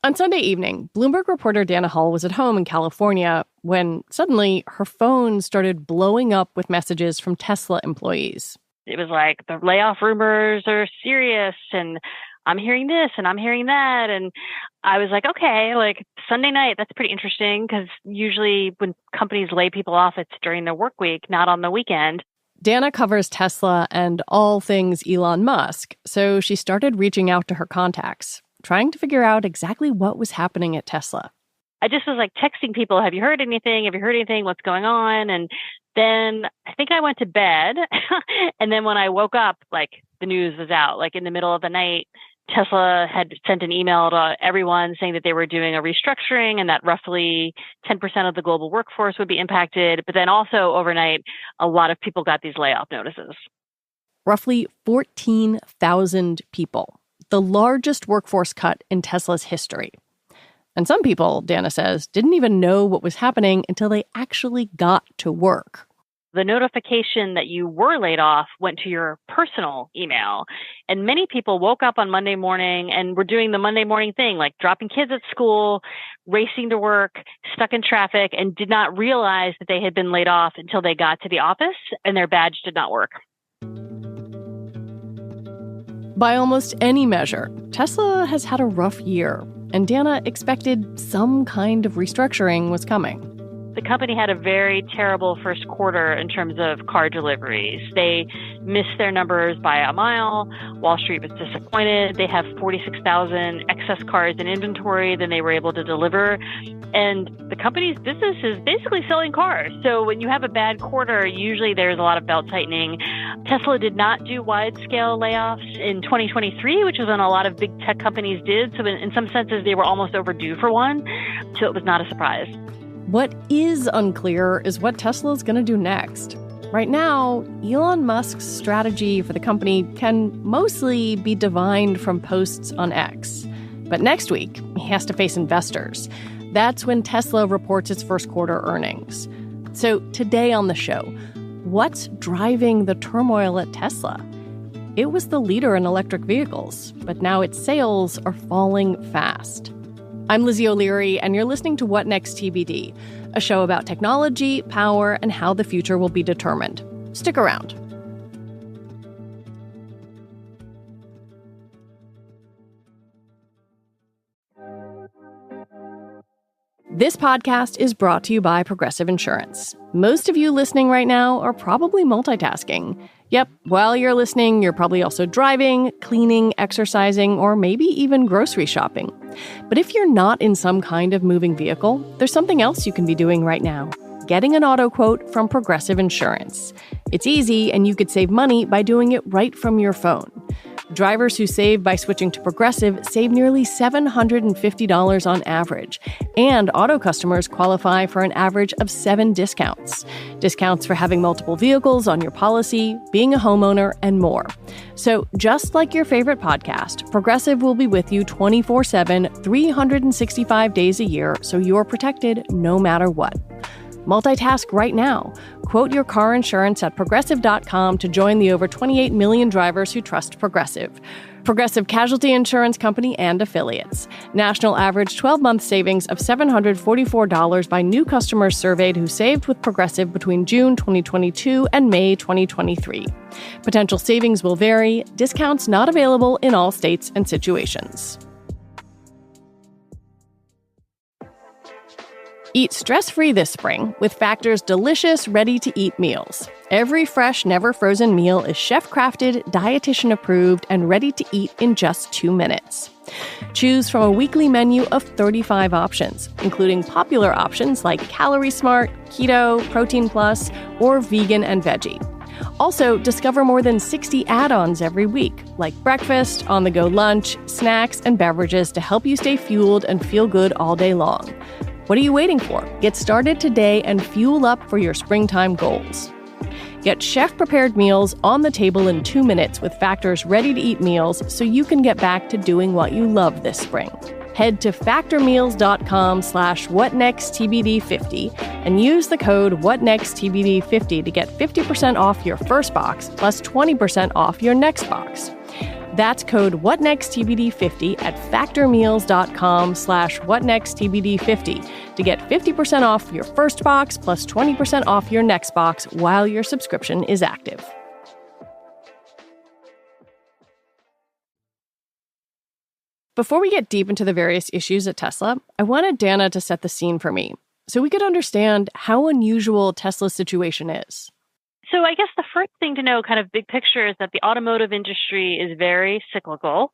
On Sunday evening, Bloomberg reporter Dana Hull was at home in California when suddenly her phone started blowing up with messages from Tesla employees. It was like, the layoff rumors are serious, and I'm hearing this and I'm hearing that. And I was like, okay, like Sunday night, that's pretty interesting, because usually when companies lay people off, it's during the work week, not on the weekend. Dana covers Tesla and all things Elon Musk, so she started reaching out to her contacts, trying to figure out exactly what was happening at Tesla. I just was like texting people, have you heard anything? Have you heard anything? What's going on? And then I think I went to bed. And then when I woke up, like the news was out, like in the middle of the night. Tesla had sent an email to everyone saying that they were doing a restructuring and that roughly 10% of the global workforce would be impacted. But then also overnight, a lot of people got these layoff notices. Roughly 14,000 people, the largest workforce cut in Tesla's history. And some people, Dana says, didn't even know what was happening until they actually got to work. The notification that you were laid off went to your personal email. And many people woke up on Monday morning and were doing the Monday morning thing, like dropping kids at school, racing to work, stuck in traffic, and did not realize that they had been laid off until they got to the office and their badge did not work. By almost any measure, Tesla has had a rough year, and Dana expected some kind of restructuring was coming. The company had a very terrible first quarter in terms of car deliveries. They missed their numbers by a mile. Wall Street was disappointed. They have 46,000 excess cars in inventory than they were able to deliver. And the company's business is basically selling cars. So when you have a bad quarter, usually there's a lot of belt tightening. Tesla did not do wide-scale layoffs in 2023, which is when a lot of big tech companies did. So in some senses, they were almost overdue for one. So it was not a surprise. What is unclear is what Tesla is going to do next. Right now, Elon Musk's strategy for the company can mostly be divined from posts on X. But next week, he has to face investors. That's when Tesla reports its first quarter earnings. So today on the show, what's driving the turmoil at Tesla? It was the leader in electric vehicles, but now its sales are falling fast. I'm Lizzie O'Leary, and you're listening to What Next TBD, a show about technology, power, and how the future will be determined. Stick around. This podcast is brought to you by Progressive Insurance. Most of you listening right now are probably multitasking. Yep, while you're listening, you're probably also driving, cleaning, exercising, or maybe even grocery shopping. But if you're not in some kind of moving vehicle, there's something else you can be doing right now. Getting an auto quote from Progressive Insurance. It's easy, and you could save money by doing it right from your phone. Drivers who save by switching to Progressive save nearly $750 on average, and auto customers qualify for an average of 7 discounts. Discounts for having multiple vehicles on your policy, being a homeowner, and more. So just like your favorite podcast, Progressive will be with you 24/7, 365 days a year, so you're protected no matter what. Multitask right now. Quote your car insurance at Progressive.com to join the over 28 million drivers who trust Progressive. Progressive Casualty Insurance Company and Affiliates. National average 12-month savings of $744 by new customers surveyed who saved with Progressive between June 2022 and May 2023. Potential savings will vary. Discounts not available in all states and situations. Eat stress-free this spring with Factor's delicious, ready-to-eat meals. Every fresh, never-frozen meal is chef-crafted, dietitian-approved, and ready to eat in just 2 minutes. Choose from a weekly menu of 35 options, including popular options like Calorie Smart, Keto, Protein Plus, or Vegan and Veggie. Also, discover more than 60 add-ons every week, like breakfast, on-the-go lunch, snacks, and beverages to help you stay fueled and feel good all day long. What are you waiting for? Get started today and fuel up for your springtime goals. Get chef-prepared meals on the table in 2 minutes with Factor's ready-to-eat meals so you can get back to doing what you love this spring. Head to factormeals.com/whatnexttbd50 and use the code whatnexttbd50 to get 50% off your first box plus 20% off your next box. That's code WhatNextTBD50 at factormeals.com/WhatNextTBD50 to get 50% off your first box plus 20% off your next box while your subscription is active. Before we get deep into the various issues at Tesla, I wanted Dana to set the scene for me so we could understand how unusual Tesla's situation is. So I guess the first thing to know, kind of big picture, is that the automotive industry is very cyclical.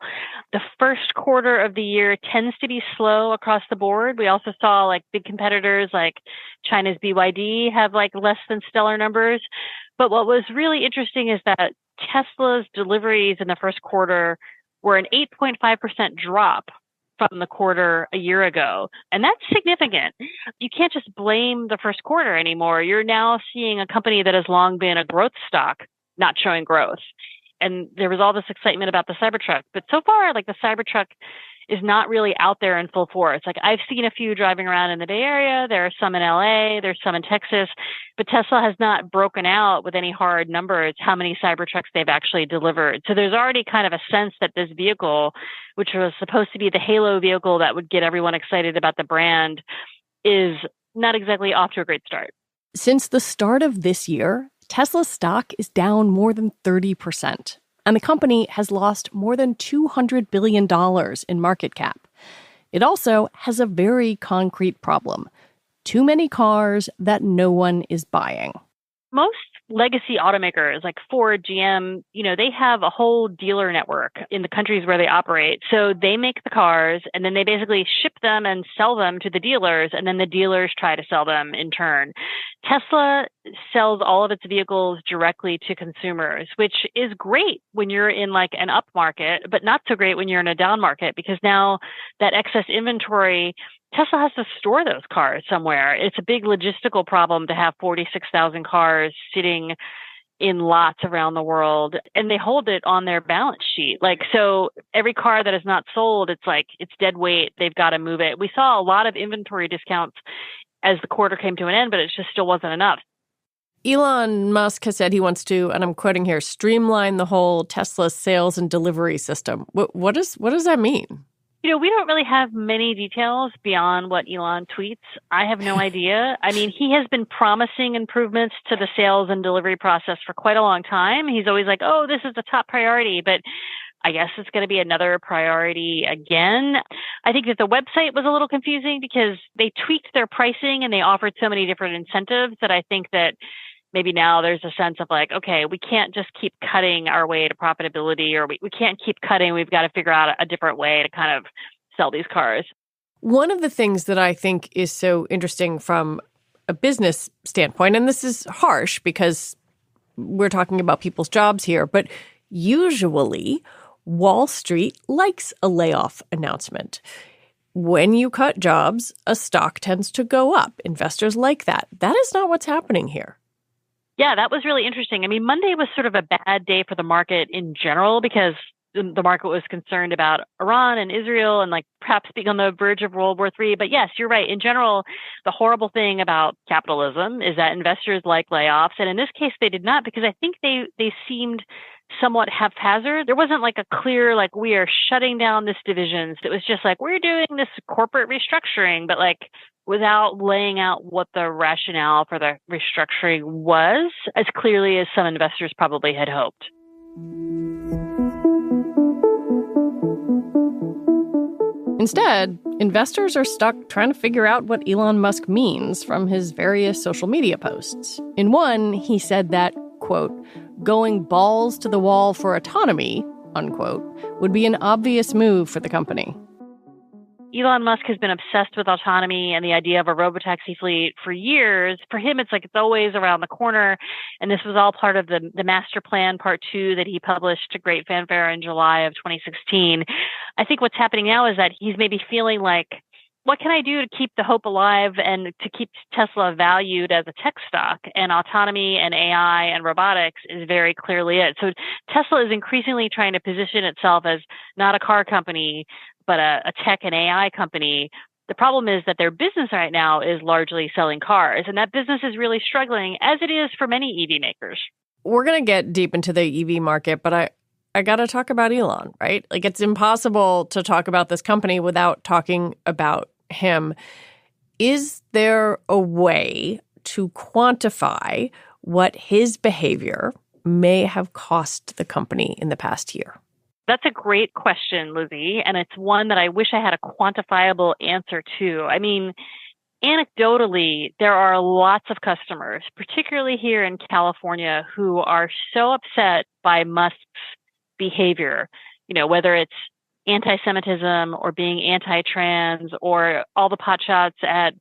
The first quarter of the year tends to be slow across the board. We also saw like big competitors like China's BYD have like less than stellar numbers. But what was really interesting is that Tesla's deliveries in the first quarter were an 8.5% drop from the quarter a year ago. And that's significant. You can't just blame the first quarter anymore. You're now seeing a company that has long been a growth stock not showing growth. And there was all this excitement about the Cybertruck. But so far, like the Cybertruck is not really out there in full force. Like I've seen a few driving around in the Bay Area. There are some in LA. There's some in Texas. But Tesla has not broken out with any hard numbers how many Cybertrucks they've actually delivered. So there's already kind of a sense that this vehicle, which was supposed to be the halo vehicle that would get everyone excited about the brand, is not exactly off to a great start. Since the start of this year, Tesla's stock is down more than 30%. And the company has lost more than $200 billion in market cap. It also has a very concrete problem: too many cars that no one is buying. Most legacy automakers like Ford, GM, they have a whole dealer network in the countries where they operate. So they make the cars and then they basically ship them and sell them to the dealers, and then the dealers try to sell them in turn. Tesla sells all of its vehicles directly to consumers, which is great when you're in like an up market, but not so great when you're in a down market, because now that excess inventory, Tesla has to store those cars somewhere. It's a big logistical problem to have 46,000 cars sitting in lots around the world, and they hold it on their balance sheet. Like, so every car that is not sold, it's like it's dead weight. They've got to move it. We saw a lot of inventory discounts as the quarter came to an end, but it just still wasn't enough. Elon Musk has said he wants to, and I'm quoting here, streamline the whole Tesla sales and delivery system. What does that mean? We don't really have many details beyond what Elon tweets. I have no idea. I mean, he has been promising improvements to the sales and delivery process for quite a long time. He's always like, oh, this is the top priority, but I guess it's going to be another priority again. I think that the website was a little confusing because they tweaked their pricing and they offered so many different incentives that I think that maybe now there's a sense of like, okay, we can't just keep cutting our way to profitability, or we can't keep cutting. We've got to figure out a different way to kind of sell these cars. One of the things that I think is so interesting from a business standpoint, and this is harsh because we're talking about people's jobs here, but usually Wall Street likes a layoff announcement. When you cut jobs, a stock tends to go up. Investors like that. That is not what's happening here. Yeah, that was really interesting. I mean, Monday was sort of a bad day for the market in general because the market was concerned about Iran and Israel and like perhaps being on the verge of World War III. But yes, you're right. In general, the horrible thing about capitalism is that investors like layoffs. And in this case, they did not, because I think they seemed somewhat haphazard. There wasn't like a clear, like, we are shutting down this division. It was just like, we're doing this corporate restructuring, but like without laying out what the rationale for the restructuring was as clearly as some investors probably had hoped. Instead, investors are stuck trying to figure out what Elon Musk means from his various social media posts. In one, he said that, quote, going balls to the wall for autonomy, unquote, would be an obvious move for the company. Elon Musk has been obsessed with autonomy and the idea of a robotaxi fleet for years. For him, it's like it's always around the corner. And this was all part of the master plan part 2 that he published to great fanfare in July of 2016. I think what's happening now is that he's maybe feeling like, what can I do to keep the hope alive and to keep Tesla valued as a tech stock? And autonomy and AI and robotics is very clearly it. So Tesla is increasingly trying to position itself as not a car company, but a tech and AI company. The problem is that their business right now is largely selling cars, and that business is really struggling, as it is for many EV makers. We're going to get deep into the EV market, but I got to talk about Elon, right? Like, it's impossible to talk about this company without talking about him. Is there a way to quantify what his behavior may have cost the company in the past year? That's a great question, Lizzie, and it's one that I wish I had a quantifiable answer to. I mean, anecdotally, there are lots of customers, particularly here in California, who are so upset by Musk's behavior, whether it's anti-Semitism or being anti-trans or all the potshots at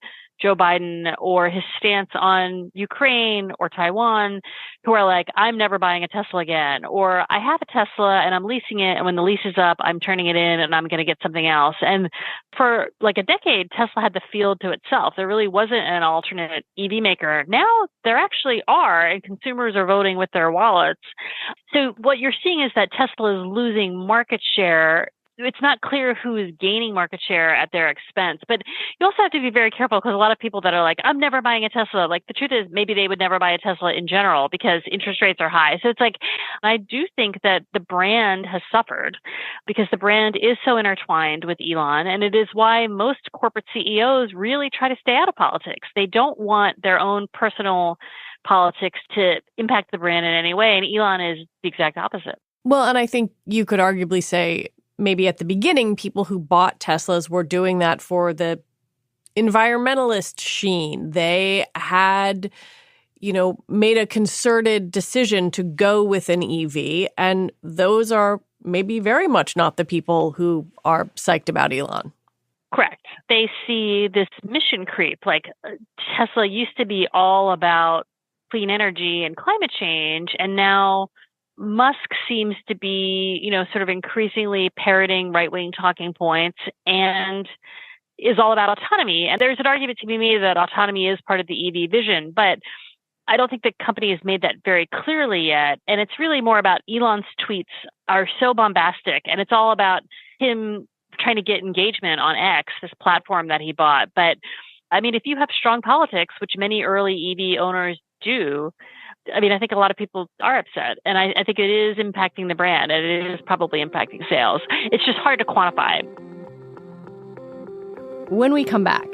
Joe Biden or his stance on Ukraine or Taiwan, who are like, I'm never buying a Tesla again, or I have a Tesla and I'm leasing it, and when the lease is up, I'm turning it in and I'm going to get something else. And for like a decade, Tesla had the field to itself. There really wasn't an alternate EV maker. Now there actually are, and consumers are voting with their wallets. So what you're seeing is that Tesla is losing market share. It's not clear who is gaining market share at their expense. But you also have to be very careful, because a lot of people that are like, I'm never buying a Tesla, like the truth is maybe they would never buy a Tesla in general because interest rates are high. So it's like, I do think that the brand has suffered because the brand is so intertwined with Elon. And it is why most corporate CEOs really try to stay out of politics. They don't want their own personal politics to impact the brand in any way. And Elon is the exact opposite. Well, and I think you could arguably say, maybe at the beginning, people who bought Teslas were doing that for the environmentalist sheen. They had, made a concerted decision to go with an EV. And those are maybe very much not the people who are psyched about Elon. Correct. They see this mission creep. Like Tesla used to be all about clean energy and climate change. And now Musk seems to be, sort of increasingly parroting right-wing talking points and is all about autonomy. And there's an argument to be made that autonomy is part of the EV vision, but I don't think the company has made that very clearly yet. And it's really more about Elon's tweets are so bombastic, and it's all about him trying to get engagement on X, this platform that he bought. But I mean, if you have strong politics, which many early EV owners do, I mean, I think a lot of people are upset, and I think it is impacting the brand, and it is probably impacting sales. It's just hard to quantify. When we come back,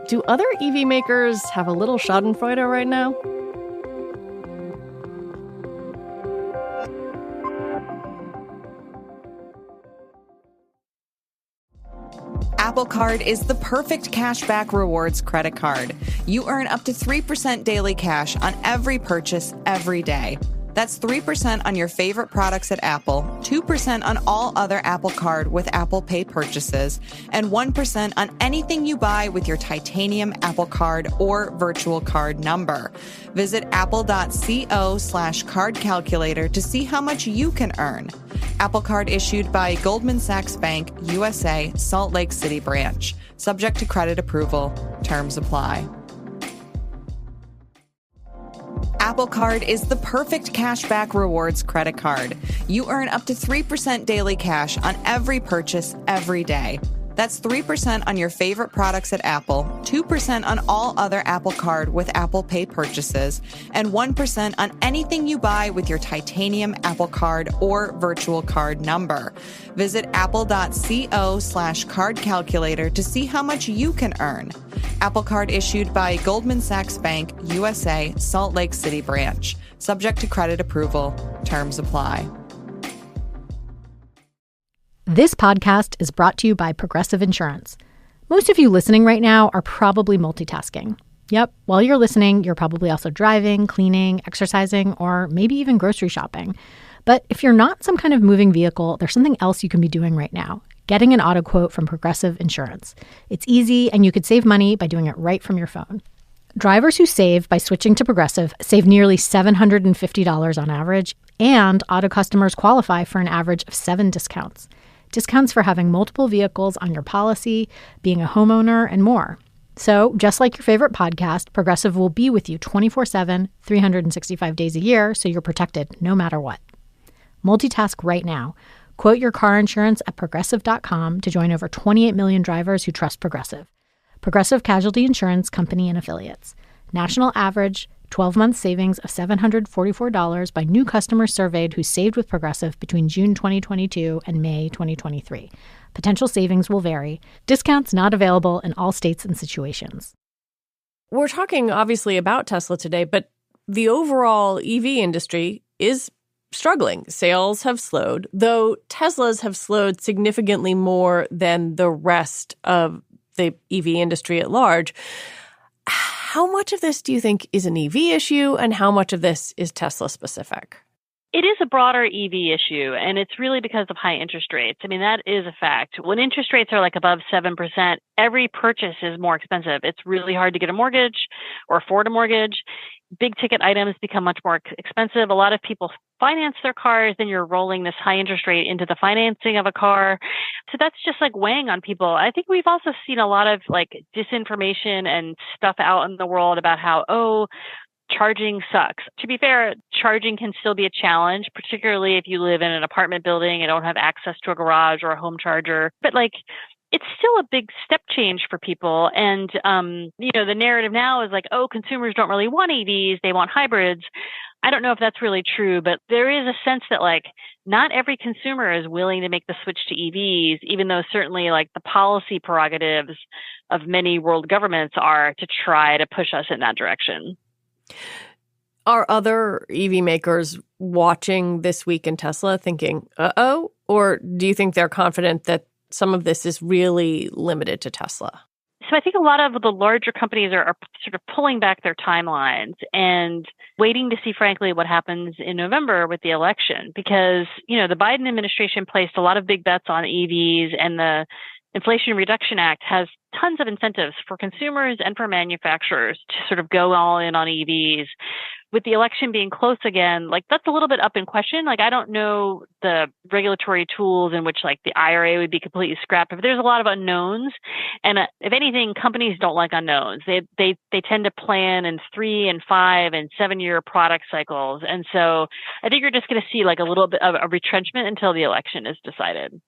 do other EV makers have a little schadenfreude right now? Apple Card is the perfect cashback rewards credit card. You earn up to 3% daily cash on every purchase every day. That's 3% on your favorite products at Apple, 2% on all other Apple Card with Apple Pay purchases, and 1% on anything you buy with your titanium Apple Card or virtual card number. Visit apple.co/card calculator to see how much you can earn. Apple Card issued by Goldman Sachs Bank, USA, Salt Lake City branch. Subject to credit approval. Terms apply. Apple Card is the perfect cashback rewards credit card. You earn up to 3% daily cash on every purchase every day. That's 3% on your favorite products at Apple, 2% on all other Apple Card with Apple Pay purchases, and 1% on anything you buy with your titanium Apple Card or virtual card number. Visit apple.co/card calculator to see how much you can earn. Apple Card issued by Goldman Sachs Bank, USA, Salt Lake City branch. Subject to credit approval. Terms apply. This podcast is brought to you by Progressive Insurance. Most of you listening right now are probably multitasking. Yep, while you're listening, you're probably also driving, cleaning, exercising, or maybe even grocery shopping. But if you're not some kind of moving vehicle, there's something else you can be doing right now. Getting an auto quote from Progressive Insurance. It's easy, and you could save money by doing it right from your phone. Drivers who save by switching to Progressive save nearly $750 on average, and auto customers qualify for an average of 7 discounts. Discounts for having multiple vehicles on your policy, being a homeowner, and more. So, just like your favorite podcast, Progressive will be with you 24/7, 365 days a year, so you're protected no matter what. Multitask right now. Quote your car insurance at Progressive.com to join over 28 million drivers who trust Progressive. Progressive Casualty Insurance Company and Affiliates. National average 12-month savings of $744 by new customers surveyed who saved with Progressive between June 2022 and May 2023. Potential savings will vary. Discounts not available in all states and situations. We're talking obviously about Tesla today, but the overall EV industry is struggling. Sales have slowed, though Teslas have slowed significantly more than the rest of the EV industry at large. How much of this do you think is an EV issue, and how much of this is Tesla specific? It is a broader EV issue, and it's really because of high interest rates. I mean, that is a fact. When interest rates are like above 7%, every purchase is more expensive. It's really hard to get a mortgage or afford a mortgage. Big ticket items become much more expensive. A lot of people finance their cars, then you're rolling this high interest rate into the financing of a car. So that's just like weighing on people. I think we've also seen a lot of like disinformation and stuff out in the world about how, charging sucks. To be fair, charging can still be a challenge, particularly if you live in an apartment building and don't have access to a garage or a home charger. But like, it's still a big step change for people. And, the narrative now is like, consumers don't really want EVs. They want hybrids. I don't know if that's really true, but there is a sense that like not every consumer is willing to make the switch to EVs, even though certainly like the policy prerogatives of many world governments are to try to push us in that direction. Are other EV makers watching this week in Tesla thinking, uh-oh? Or do you think they're confident that some of this is really limited to Tesla? So I think a lot of the larger companies are sort of pulling back their timelines and waiting to see, frankly, what happens in November with the election. Because, the Biden administration placed a lot of big bets on EVs, and the Inflation Reduction Act has tons of incentives for consumers and for manufacturers to sort of go all in on EVs. With the election being close again, like that's a little bit up in question. Like I don't know the regulatory tools in which like the IRA would be completely scrapped, but there's a lot of unknowns. And if anything, companies don't like unknowns. They tend to plan in 3 and 5 and 7 year product cycles. And so I think you're just going to see like a little bit of a retrenchment until the election is decided.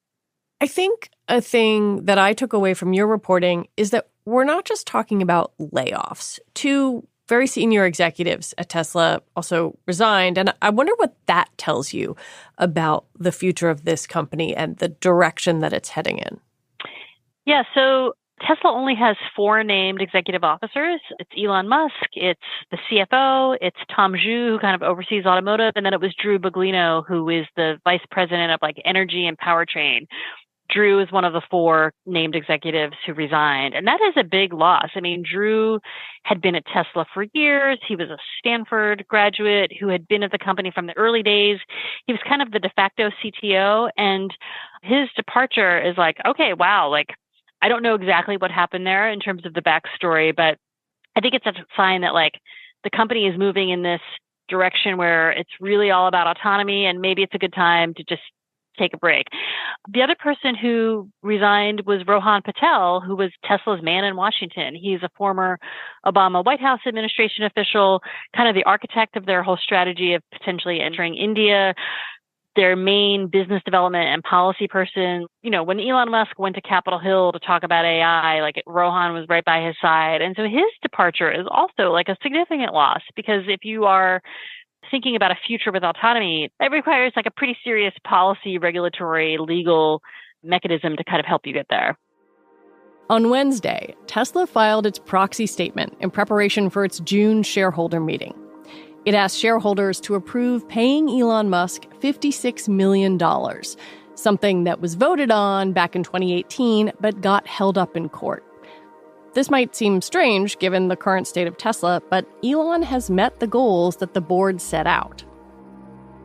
I think a thing that I took away from your reporting is that we're not just talking about layoffs. Two very senior executives at Tesla also resigned. And I wonder what that tells you about the future of this company and the direction that it's heading in. Yeah, so Tesla only has 4 named executive officers. It's Elon Musk, it's the CFO, it's Tom Zhu, who kind of oversees automotive, and then it was Drew Baglino, who is the vice president of like energy and powertrain. Drew is one of the 4 named executives who resigned. And that is a big loss. I mean, Drew had been at Tesla for years. He was a Stanford graduate who had been at the company from the early days. He was kind of the de facto CTO. And his departure is like, okay, wow, like, I don't know exactly what happened there in terms of the backstory, but I think it's a sign that like the company is moving in this direction where it's really all about autonomy, and maybe it's a good time to just take a break. The other person who resigned was Rohan Patel, who was Tesla's man in Washington. He's a former Obama White House administration official, kind of the architect of their whole strategy of potentially entering India, their main business development and policy person. When Elon Musk went to Capitol Hill to talk about AI, like Rohan was right by his side. And so his departure is also like a significant loss, because if you are thinking about a future with autonomy, it requires like a pretty serious policy, regulatory, legal mechanism to kind of help you get there. On Wednesday, Tesla filed its proxy statement in preparation for its June shareholder meeting. It asked shareholders to approve paying Elon Musk $56 million, something that was voted on back in 2018 but got held up in court. This might seem strange given the current state of Tesla, but Elon has met the goals that the board set out.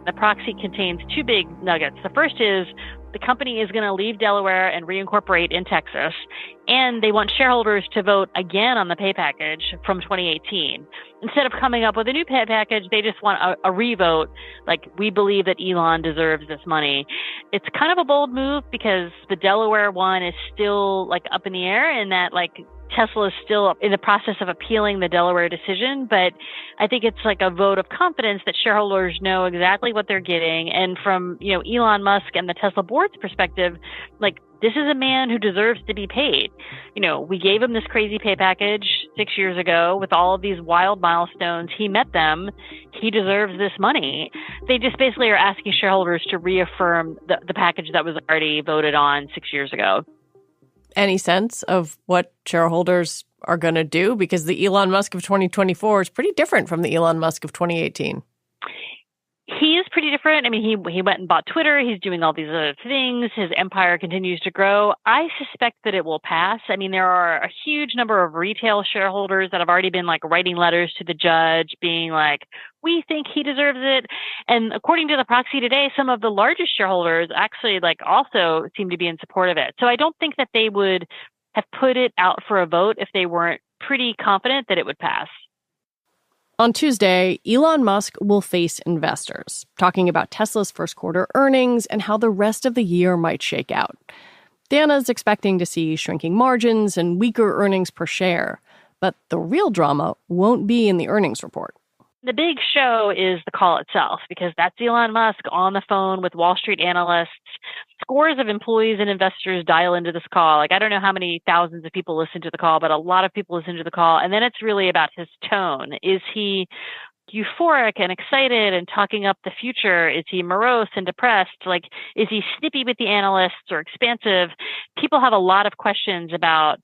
The proxy contains 2 big nuggets. The first is the company is going to leave Delaware and reincorporate in Texas, and they want shareholders to vote again on the pay package from 2018. Instead of coming up with a new pay package, they just want a revote, like, we believe that Elon deserves this money. It's kind of a bold move because the Delaware one is still like up in the air, and that like Tesla is still in the process of appealing the Delaware decision, but I think it's like a vote of confidence that shareholders know exactly what they're getting. And from, Elon Musk and the Tesla board's perspective, like, this is a man who deserves to be paid. We gave him this crazy pay package 6 years ago with all of these wild milestones. He met them. He deserves this money. They just basically are asking shareholders to reaffirm the package that was already voted on 6 years ago. Any sense of what shareholders are going to do? Because the Elon Musk of 2024 is pretty different from the Elon Musk of 2018. He is pretty different. I mean, he went and bought Twitter. He's doing all these other things. His empire continues to grow. I suspect that it will pass. I mean, there are a huge number of retail shareholders that have already been like writing letters to the judge being like, we think he deserves it. And according to the proxy today, some of the largest shareholders actually like also seem to be in support of it. So I don't think that they would have put it out for a vote if they weren't pretty confident that it would pass. On Tuesday, Elon Musk will face investors, talking about Tesla's first quarter earnings and how the rest of the year might shake out. Dana's expecting to see shrinking margins and weaker earnings per share, but the real drama won't be in the earnings report. The big show is the call itself, because that's Elon Musk on the phone with Wall Street analysts. Scores of employees and investors dial into this call. Like, I don't know how many thousands of people listen to the call, but a lot of people listen to the call. And then it's really about his tone. Is he euphoric and excited and talking up the future? Is he morose and depressed? Like, is he snippy with the analysts or expansive? People have a lot of questions about,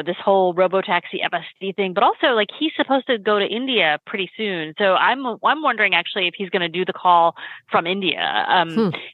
this whole robotaxi FSD thing, but also like he's supposed to go to India pretty soon. So I'm wondering actually if he's going to do the call from India.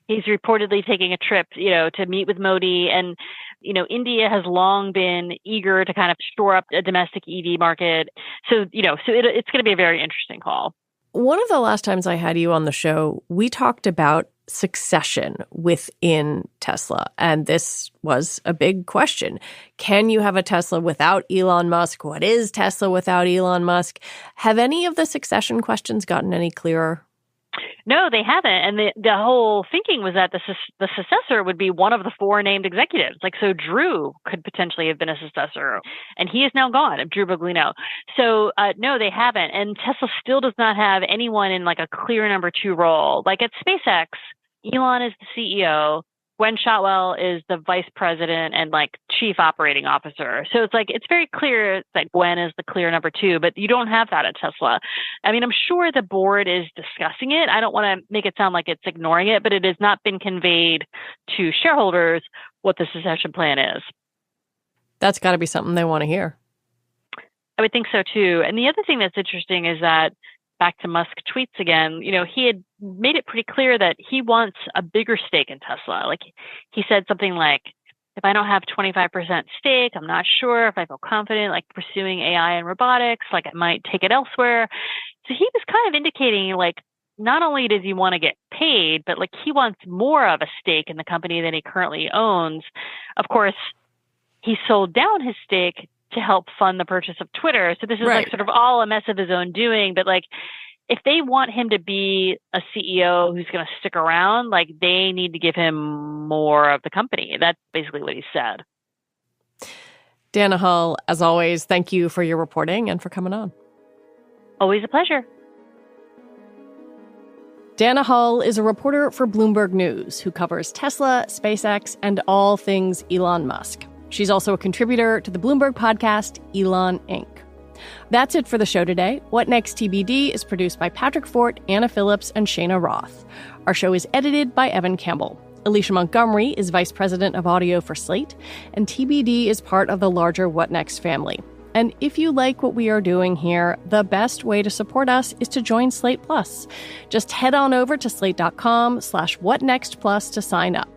He's reportedly taking a trip, to meet with Modi, and India has long been eager to kind of shore up a domestic EV market. So, it's going to be a very interesting call. One of the last times I had you on the show, we talked about succession within Tesla. And this was a big question. Can you have a Tesla without Elon Musk? What is Tesla without Elon Musk? Have any of the succession questions gotten any clearer? No, they haven't. And the whole thinking was that the successor would be one of the four named executives. Like, so Drew could potentially have been a successor, and he is now gone, Drew Baglino. So no, they haven't. And Tesla still does not have anyone in like a clear number two role. Like at SpaceX, Elon is the CEO. Gwen Shotwell is the vice president and like chief operating officer. So it's like, it's very clear that Gwen is the clear number two, but you don't have that at Tesla. I mean, I'm sure the board is discussing it. I don't want to make it sound like it's ignoring it, but it has not been conveyed to shareholders what the succession plan is. That's got to be something they want to hear. I would think so too. And the other thing that's interesting is that, back to Musk tweets again, he had made it pretty clear that he wants a bigger stake in Tesla. Like, he said something like, if I don't have 25% stake, I'm not sure if I feel confident, like pursuing AI and robotics, like I might take it elsewhere. So he was kind of indicating like, not only does he want to get paid, but like he wants more of a stake in the company than he currently owns. Of course, he sold down his stake to help fund the purchase of Twitter. So this is like sort of all a mess of his own doing. But like, if they want him to be a CEO who's going to stick around, like they need to give him more of the company. That's basically what he said. Dana Hull, as always, thank you for your reporting and for coming on. Always a pleasure. Dana Hull is a reporter for Bloomberg News who covers Tesla, SpaceX, and all things Elon Musk. She's also a contributor to the Bloomberg podcast, Elon Inc. That's it for the show today. What Next TBD is produced by Patrick Fort, Anna Phillips, and Shayna Roth. Our show is edited by Evan Campbell. Alicia Montgomery is vice president of audio for Slate, and TBD is part of the larger What Next family. And if you like what we are doing here, the best way to support us is to join Slate Plus. Just head on over to slate.com/whatnextplus to sign up.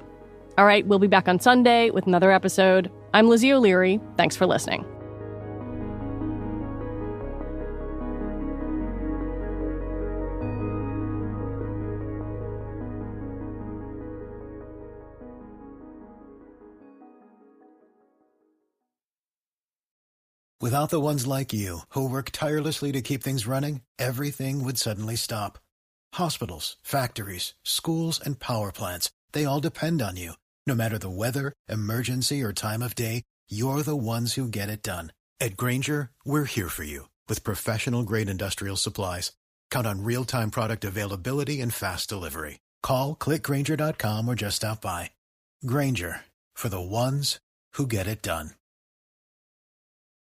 All right, we'll be back on Sunday with another episode. I'm Lizzie O'Leary. Thanks for listening. Without the ones like you, who work tirelessly to keep things running, everything would suddenly stop. Hospitals, factories, schools, and power plants, they all depend on you. No matter the weather, emergency, or time of day, you're the ones who get it done. At Grainger, we're here for you with professional-grade industrial supplies. Count on real-time product availability and fast delivery. Call, click Grainger.com, or just stop by. Grainger, for the ones who get it done.